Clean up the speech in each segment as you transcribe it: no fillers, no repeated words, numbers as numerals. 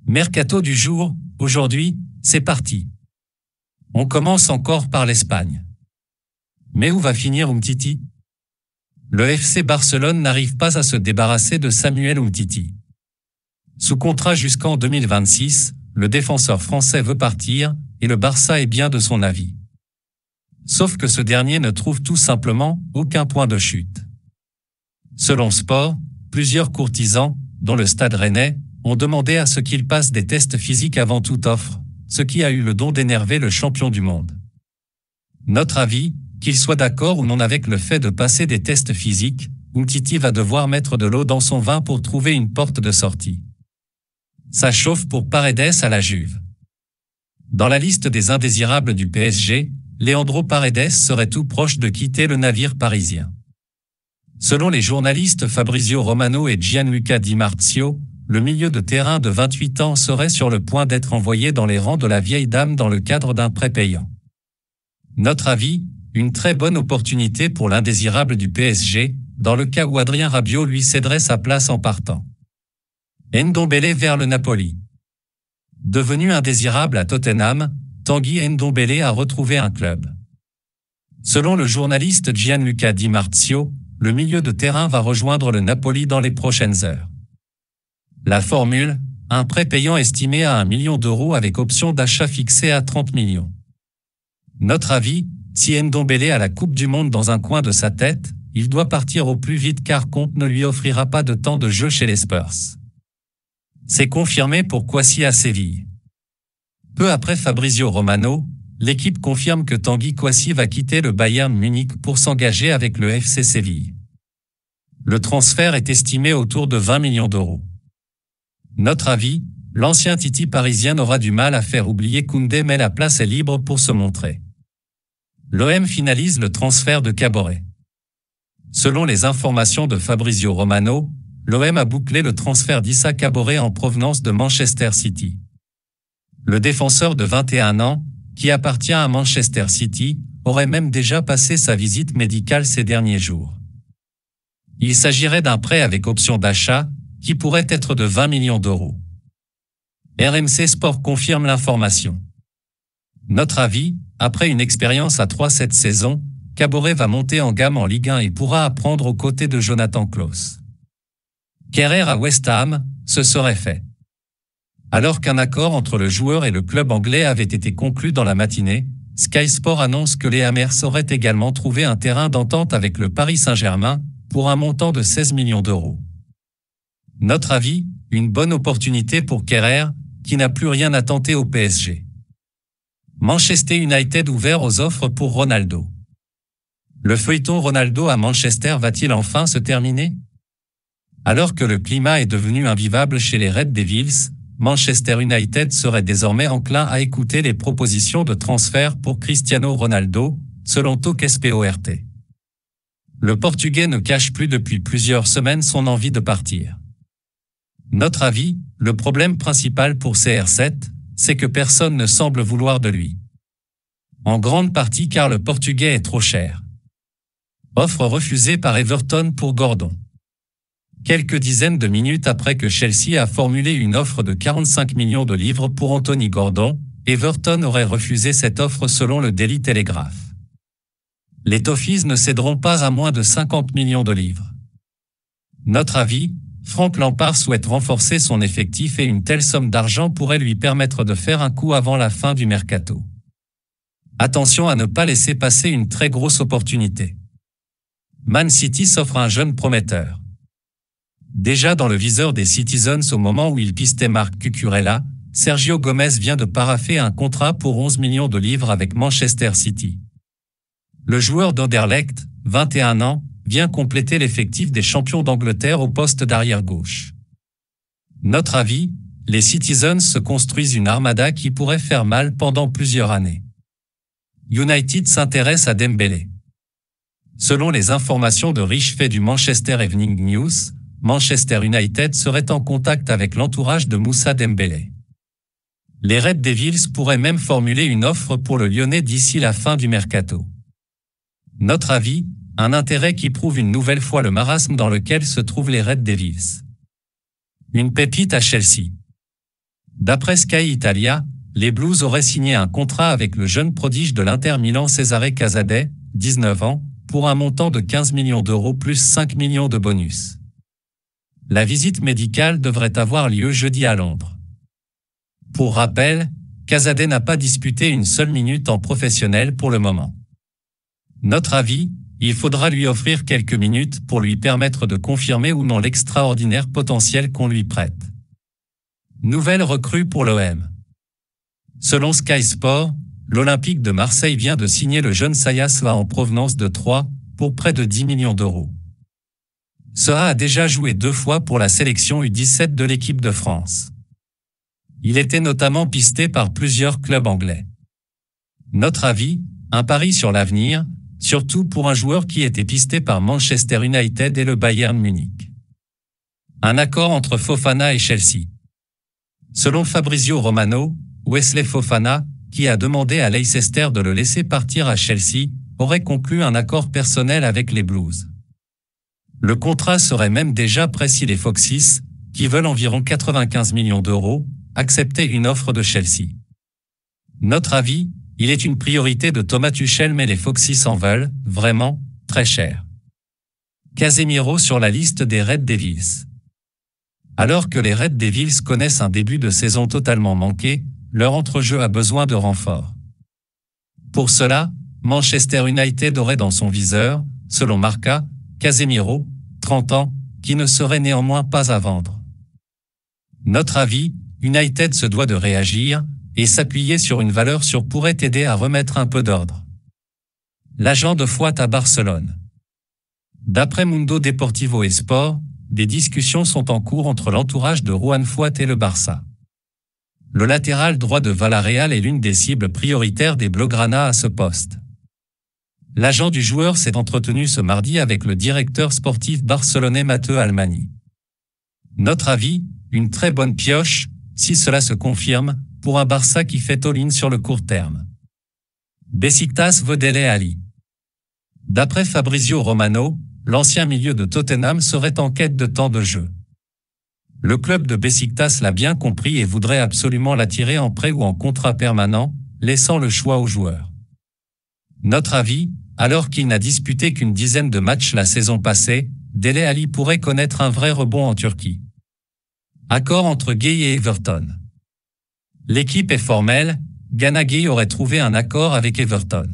Mercato du jour, aujourd'hui, c'est parti. On commence encore par l'Espagne. Mais où va finir Umtiti? Le FC Barcelone n'arrive pas à se débarrasser de Samuel Umtiti. Sous contrat jusqu'en 2026, le défenseur français veut partir, et le Barça est bien de son avis. Sauf que ce dernier ne trouve tout simplement aucun point de chute. Selon Sport, plusieurs courtisans, dont le Stade Rennais, ont demandé à ce qu'il passe des tests physiques avant toute offre, ce qui a eu le don d'énerver le champion du monde. Notre avis, qu'il soit d'accord ou non avec le fait de passer des tests physiques, Umtiti va devoir mettre de l'eau dans son vin pour trouver une porte de sortie. Ça chauffe pour Paredes à la Juve. Dans la liste des indésirables du PSG, Leandro Paredes serait tout proche de quitter le navire parisien. Selon les journalistes Fabrizio Romano et Gianluca Di Marzio, le milieu de terrain de 28 ans serait sur le point d'être envoyé dans les rangs de la vieille dame dans le cadre d'un prêt payant. Notre avis, une très bonne opportunité pour l'indésirable du PSG, dans le cas où Adrien Rabiot lui céderait sa place en partant. Ndombele vers le Napoli. Devenu indésirable à Tottenham, Tanguy Ndombele a retrouvé un club. Selon le journaliste Gianluca Di Marzio, le milieu de terrain va rejoindre le Napoli dans les prochaines heures. La formule, un prêt payant estimé à 1 million d'euros avec option d'achat fixée à 30 millions. Notre avis, si Ndombele a la Coupe du Monde dans un coin de sa tête, il doit partir au plus vite car Conte ne lui offrira pas de temps de jeu chez les Spurs. C'est confirmé pour Kouassi à Séville. Peu après Fabrizio Romano, l'équipe confirme que Tanguy Kouassi va quitter le Bayern Munich pour s'engager avec le FC Séville. Le transfert est estimé autour de 20 millions d'euros. Notre avis, l'ancien Titi parisien aura du mal à faire oublier Koundé mais la place est libre pour se montrer. L'OM finalise le transfert de Caboret. Selon les informations de Fabrizio Romano, l'OM a bouclé le transfert d'Issa Caboret en provenance de Manchester City. Le défenseur de 21 ans, qui appartient à Manchester City, aurait même déjà passé sa visite médicale ces derniers jours. Il s'agirait d'un prêt avec option d'achat, qui pourrait être de 20 millions d'euros. RMC Sport confirme l'information. Notre avis, après une expérience à 3 cette saison, Caboret va monter en gamme en Ligue 1 et pourra apprendre aux côtés de Jonathan Klaus. Kehrer à West Ham, ce serait fait. Alors qu'un accord entre le joueur et le club anglais avait été conclu dans la matinée, Sky Sport annonce que les Hammers auraient également trouvé un terrain d'entente avec le Paris Saint-Germain, pour un montant de 16 millions d'euros. Notre avis, une bonne opportunité pour Kehrer, qui n'a plus rien à tenter au PSG. Manchester United ouvert aux offres pour Ronaldo. Le feuilleton Ronaldo à Manchester va-t-il enfin se terminer? Alors que le climat est devenu invivable chez les Red Devils, Manchester United serait désormais enclin à écouter les propositions de transfert pour Cristiano Ronaldo, selon Talksport. Le Portugais ne cache plus depuis plusieurs semaines son envie de partir. Notre avis, le problème principal pour CR7, c'est que personne ne semble vouloir de lui. En grande partie car le Portugais est trop cher. Offre refusée par Everton pour Gordon. Quelques dizaines de minutes après que Chelsea a formulé une offre de 45 millions de livres pour Anthony Gordon, Everton aurait refusé cette offre selon le Daily Telegraph. Les Toffees ne céderont pas à moins de 50 millions de livres. Notre avis, Frank Lampard souhaite renforcer son effectif et une telle somme d'argent pourrait lui permettre de faire un coup avant la fin du mercato. Attention à ne pas laisser passer une très grosse opportunité. Man City s'offre un jeune prometteur. Déjà dans le viseur des Citizens au moment où il pistait Marc Cucurella, Sergio Gomez vient de paraffer un contrat pour 11 millions de livres avec Manchester City. Le joueur d'Anderlecht, 21 ans, vient compléter l'effectif des champions d'Angleterre au poste d'arrière-gauche. Notre avis, les Citizens se construisent une armada qui pourrait faire mal pendant plusieurs années. United s'intéresse à Dembélé. Selon les informations de riches faits du Manchester Evening News, Manchester United serait en contact avec l'entourage de Moussa Dembélé. Les Red Devils pourraient même formuler une offre pour le Lyonnais d'ici la fin du mercato. Notre avis, un intérêt qui prouve une nouvelle fois le marasme dans lequel se trouvent les Red Devils. Une pépite à Chelsea. D'après Sky Italia, les Blues auraient signé un contrat avec le jeune prodige de l'Inter Milan Cesare Casadei, 19 ans, pour un montant de 15 millions d'euros plus 5 millions de bonus. La visite médicale devrait avoir lieu jeudi à Londres. Pour rappel, Casadei n'a pas disputé une seule minute en professionnel pour le moment. Notre avis, il faudra lui offrir quelques minutes pour lui permettre de confirmer ou non l'extraordinaire potentiel qu'on lui prête. Nouvelle recrue pour l'OM. Selon Sky Sport, l'Olympique de Marseille vient de signer le jeune Saïa Soa en provenance de Troyes pour près de 10 millions d'euros. Soa a déjà joué 2 fois pour la sélection U17 de l'équipe de France. Il était notamment pisté par plusieurs clubs anglais. Notre avis, un pari sur l'avenir, surtout pour un joueur qui était pisté par Manchester United et le Bayern Munich. Un accord entre Fofana et Chelsea. Selon Fabrizio Romano, Wesley Fofana, qui a demandé à Leicester de le laisser partir à Chelsea, aurait conclu un accord personnel avec les Blues. Le contrat serait même déjà prêt si les Foxes, qui veulent environ 95 millions d'euros, acceptaient une offre de Chelsea. Notre avis, il est une priorité de Thomas Tuchel mais les Foxes en veulent, vraiment, très cher. Casemiro sur la liste des Red Devils. Alors que les Red Devils connaissent un début de saison totalement manqué, leur entrejeu a besoin de renfort. Pour cela, Manchester United aurait dans son viseur, selon Marca, Casemiro, 30 ans, qui ne serait néanmoins pas à vendre. Notre avis, United se doit de réagir et s'appuyer sur une valeur sûre pourrait aider à remettre un peu d'ordre. L'agent de Fouad à Barcelone. D'après Mundo Deportivo et Sport, des discussions sont en cours entre l'entourage de Juan Fouad et le Barça. Le latéral droit de Villarreal est l'une des cibles prioritaires des Blaugrana à ce poste. L'agent du joueur s'est entretenu ce mardi avec le directeur sportif barcelonais Mateu Almani. Notre avis, une très bonne pioche, si cela se confirme, pour un Barça qui fait all-in sur le court terme. Besiktas veut Dele Alli. D'après Fabrizio Romano, l'ancien milieu de Tottenham serait en quête de temps de jeu. Le club de Besiktas l'a bien compris et voudrait absolument l'attirer en prêt ou en contrat permanent, laissant le choix aux joueurs. Notre avis, alors qu'il n'a disputé qu'une dizaine de matchs la saison passée, Dele Alli pourrait connaître un vrai rebond en Turquie. Accord entre Gueye et Everton. L'équipe est formelle, Gana Gueye aurait trouvé un accord avec Everton.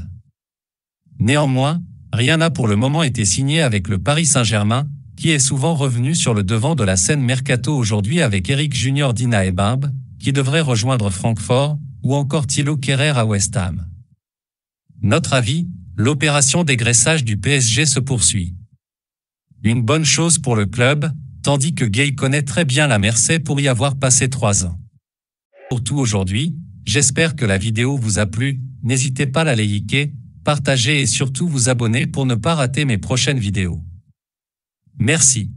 Néanmoins, rien n'a pour le moment été signé avec le Paris Saint-Germain, qui est souvent revenu sur le devant de la scène mercato aujourd'hui avec Eric Junior Dina Ebimbe, qui devrait rejoindre Francfort, ou encore Thilo Kehrer à West Ham. Notre avis, l'opération dégraissage du PSG se poursuit. Une bonne chose pour le club, tandis que Gueye connaît très bien la Mersey pour y avoir passé 3 ans. Pour tout aujourd'hui, j'espère que la vidéo vous a plu, n'hésitez pas à la liker, partager et surtout vous abonner pour ne pas rater mes prochaines vidéos. Merci.